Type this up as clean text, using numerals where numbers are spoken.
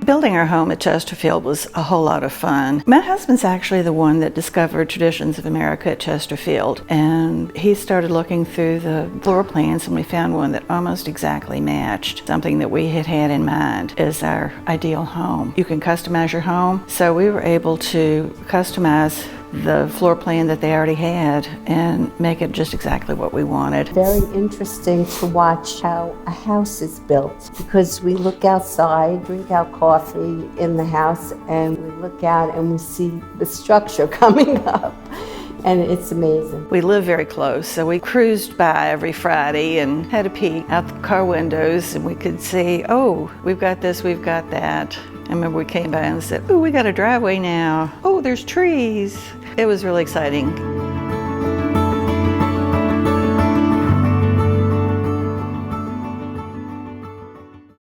Building our home at Chesterfield was a whole lot of fun. My husband's actually the one that discovered Traditions of America at Chesterfield, and he started looking through the floor plans and we found one that almost exactly matched something that we had had in mind as our ideal home. You can customize your home, so we were able to customize the floor plan that they already had and make it just exactly what we wanted. Very interesting to watch how a house is built, because we look outside, drink our coffee in the house, and we look out and we see the structure coming up. And it's amazing. We live very close, so we cruised by every Friday and had a peek out the car windows, and we could see, oh, we've got this, we've got that. I remember we came by and said, oh, we got a driveway now. Oh, there's trees. It was really exciting.